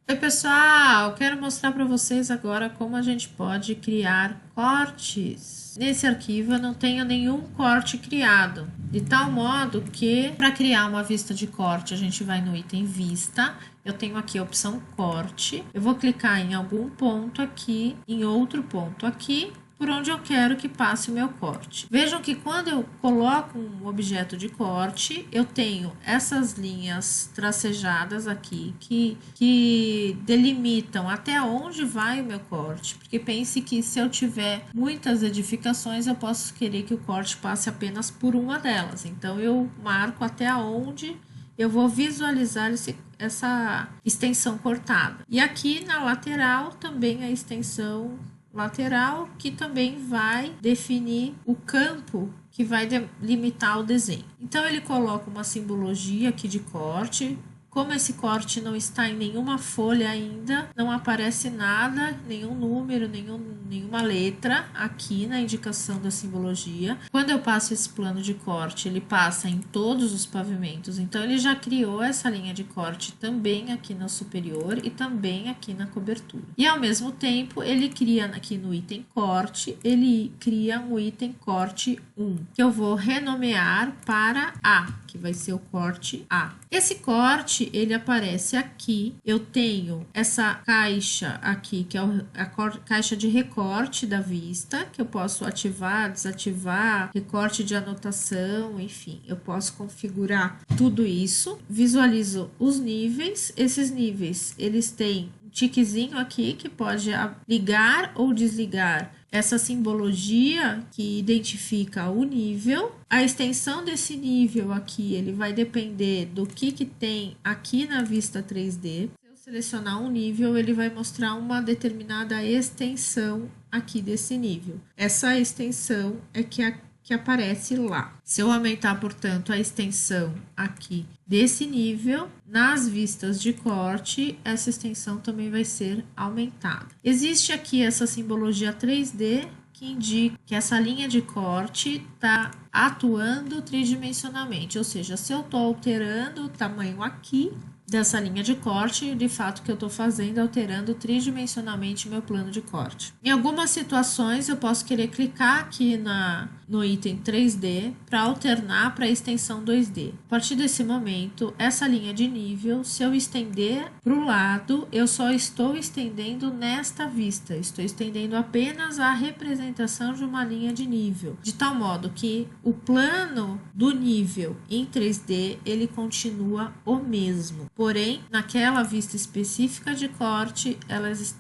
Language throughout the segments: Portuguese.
Oi pessoal, quero mostrar para vocês agora como a gente pode criar cortes. Nesse arquivo eu não tenho nenhum corte criado, de tal modo que para criar uma vista de corte a gente vai no item vista. Eu tenho aqui a opção corte, eu vou clicar em algum ponto aqui, em outro ponto aqui, por onde eu quero que passe o meu corte. Vejam que quando eu coloco um objeto de corte, eu tenho essas linhas tracejadas aqui que delimitam até onde vai o meu corte. Porque pense que se eu tiver muitas edificações, eu posso querer que o corte passe apenas por uma delas. Então eu marco até onde eu vou visualizar essa extensão cortada. E aqui na lateral também a extensão lateral, que também vai definir o campo que vai delimitar o desenho. Então ele coloca uma simbologia aqui de corte. Como esse corte não está em nenhuma folha ainda, não aparece nada, nenhum número, nenhuma letra aqui na indicação da simbologia. Quando eu passo esse plano de corte, ele passa em todos os pavimentos, então ele já criou essa linha de corte também aqui no superior e também aqui na cobertura. E ao mesmo tempo, ele cria aqui no item corte, ele cria um item corte 1, que eu vou renomear para A, que vai ser o corte A. Esse corte, ele aparece aqui. Eu tenho essa caixa aqui, que é a caixa de recorte da vista, que eu posso ativar, desativar, recorte de anotação, enfim, eu posso configurar tudo isso. Visualizo os níveis. Esses níveis, eles têm um tiquezinho aqui que pode ligar ou desligar essa simbologia que identifica o nível. A extensão desse nível aqui, ele vai depender do que tem aqui na vista 3D. Se eu selecionar um nível, ele vai mostrar uma determinada extensão aqui desse nível. Essa extensão é que aparece lá. Se eu aumentar, portanto, a extensão aqui desse nível, nas vistas de corte, essa extensão também vai ser aumentada. Existe aqui essa simbologia 3D que indica que essa linha de corte está atuando tridimensionalmente, ou seja, se eu estou alterando o tamanho aqui dessa linha de corte, de fato que eu estou fazendo alterando tridimensionalmente meu plano de corte. Em algumas situações eu posso querer clicar aqui no item 3D para alternar para a extensão 2D. A partir desse momento, essa linha de nível, se eu estender para o lado, eu só estou estendendo nesta vista, estou estendendo apenas a representação de uma linha de nível, de tal modo que o plano do nível em 3D ele continua o mesmo. Porém, naquela vista específica de corte,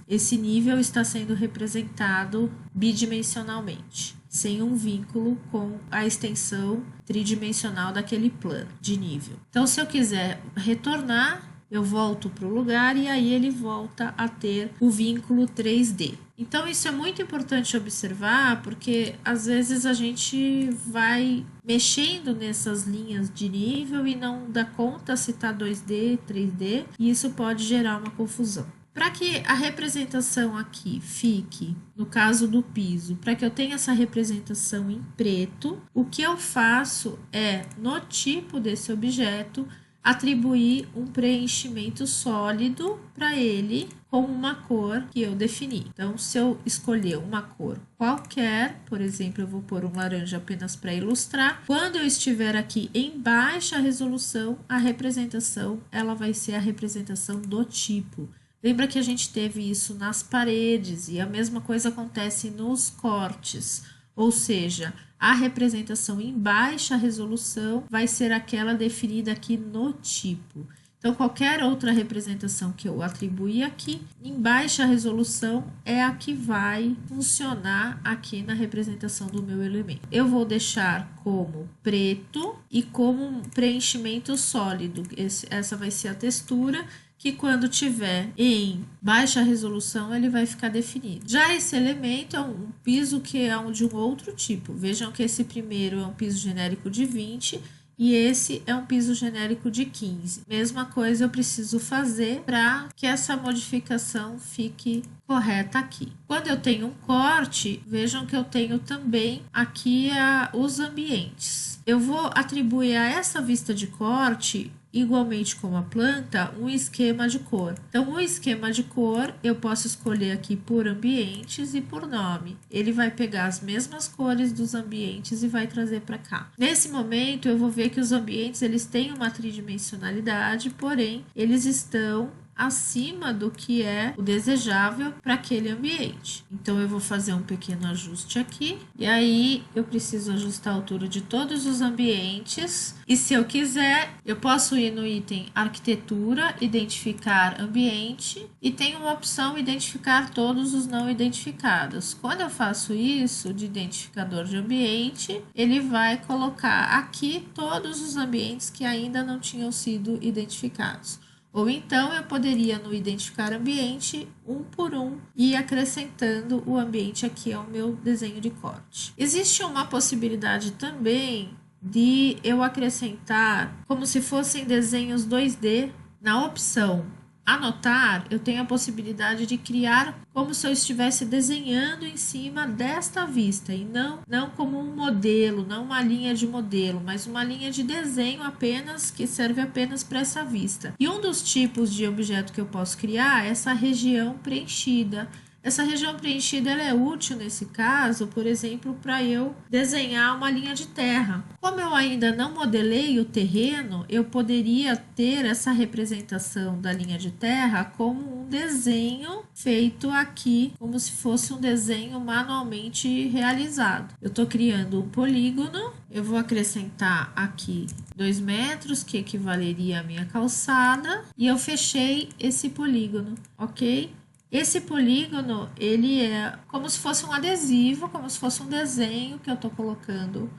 esse nível está sendo representado bidimensionalmente, sem um vínculo com a extensão tridimensional daquele plano de nível. Então, se eu quiser retornar, eu volto para o lugar e aí ele volta a ter o vínculo 3D. Então, isso é muito importante observar, porque às vezes a gente vai mexendo nessas linhas de nível e não dá conta se está 2D, 3D, e isso pode gerar uma confusão. Para que a representação aqui fique, no caso do piso, para que eu tenha essa representação em preto, o que eu faço é, no tipo desse objeto, atribuir um preenchimento sólido para ele com uma cor que eu defini. Então, se eu escolher uma cor qualquer, por exemplo, eu vou pôr um laranja apenas para ilustrar, quando eu estiver aqui em baixa resolução, a representação ela vai ser a representação do tipo. Lembra que a gente teve isso nas paredes e a mesma coisa acontece nos cortes, ou seja, a representação em baixa resolução vai ser aquela definida aqui no tipo. Então, qualquer outra representação que eu atribuir aqui, em baixa resolução, é a que vai funcionar aqui na representação do meu elemento. Eu vou deixar como preto e como um preenchimento sólido. Essa vai ser a textura, que quando tiver em baixa resolução, ele vai ficar definido. Já esse elemento é um piso que é de um outro tipo. Vejam que esse primeiro é um piso genérico de 20 e esse é um piso genérico de 15. Mesma coisa eu preciso fazer para que essa modificação fique correta aqui. Quando eu tenho um corte, vejam que eu tenho também aqui os ambientes. Eu vou atribuir a essa vista de corte igualmente como a planta, um esquema de cor. Então, o esquema de cor eu posso escolher aqui por ambientes e por nome. Ele vai pegar as mesmas cores dos ambientes e vai trazer para cá. Nesse momento, eu vou ver que os ambientes eles têm uma tridimensionalidade, porém, eles estão acima do que é o desejável para aquele ambiente. Então, eu vou fazer um pequeno ajuste aqui. E aí, eu preciso ajustar a altura de todos os ambientes. E se eu quiser, eu posso ir no item arquitetura, identificar ambiente. E tem uma opção identificar todos os não identificados. Quando eu faço isso, de identificador de ambiente, ele vai colocar aqui todos os ambientes que ainda não tinham sido identificados. Ou então eu poderia no identificar ambiente, um por um, e acrescentando o ambiente aqui ao meu desenho de corte. Existe uma possibilidade também de eu acrescentar como se fossem desenhos 2D. Na opção anotar, eu tenho a possibilidade de criar como se eu estivesse desenhando em cima desta vista e não como um modelo, não uma linha de modelo, mas uma linha de desenho apenas que serve apenas para essa vista. E um dos tipos de objeto que eu posso criar é essa região preenchida. Essa região preenchida ela é útil nesse caso, por exemplo, para eu desenhar uma linha de terra. Como eu ainda não modelei o terreno, eu poderia ter essa representação da linha de terra como um desenho feito aqui, como se fosse um desenho manualmente realizado. Eu estou criando um polígono, eu vou acrescentar aqui 2 metros, que equivaleria à minha calçada, e eu fechei esse polígono, ok? Esse polígono, ele é como se fosse um adesivo, como se fosse um desenho que eu estou colocando.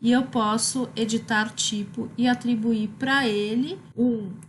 E eu posso editar tipo e atribuir para ele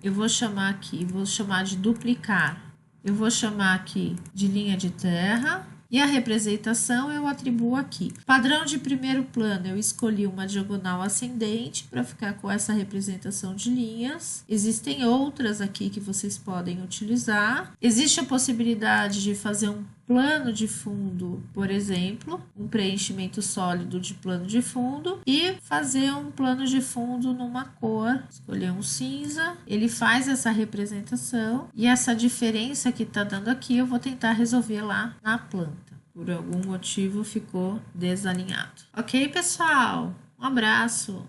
eu vou chamar aqui, vou chamar de duplicar. Eu vou chamar aqui de linha de terra. E a representação eu atribuo aqui. Padrão de primeiro plano, eu escolhi uma diagonal ascendente para ficar com essa representação de linhas. Existem outras aqui que vocês podem utilizar. Existe a possibilidade de fazer um plano de fundo, por exemplo, um preenchimento sólido de plano de fundo e fazer um plano de fundo numa cor, escolher um cinza, ele faz essa representação e essa diferença que está dando aqui eu vou tentar resolver lá na planta. Por algum motivo ficou desalinhado. Ok, pessoal? Um abraço!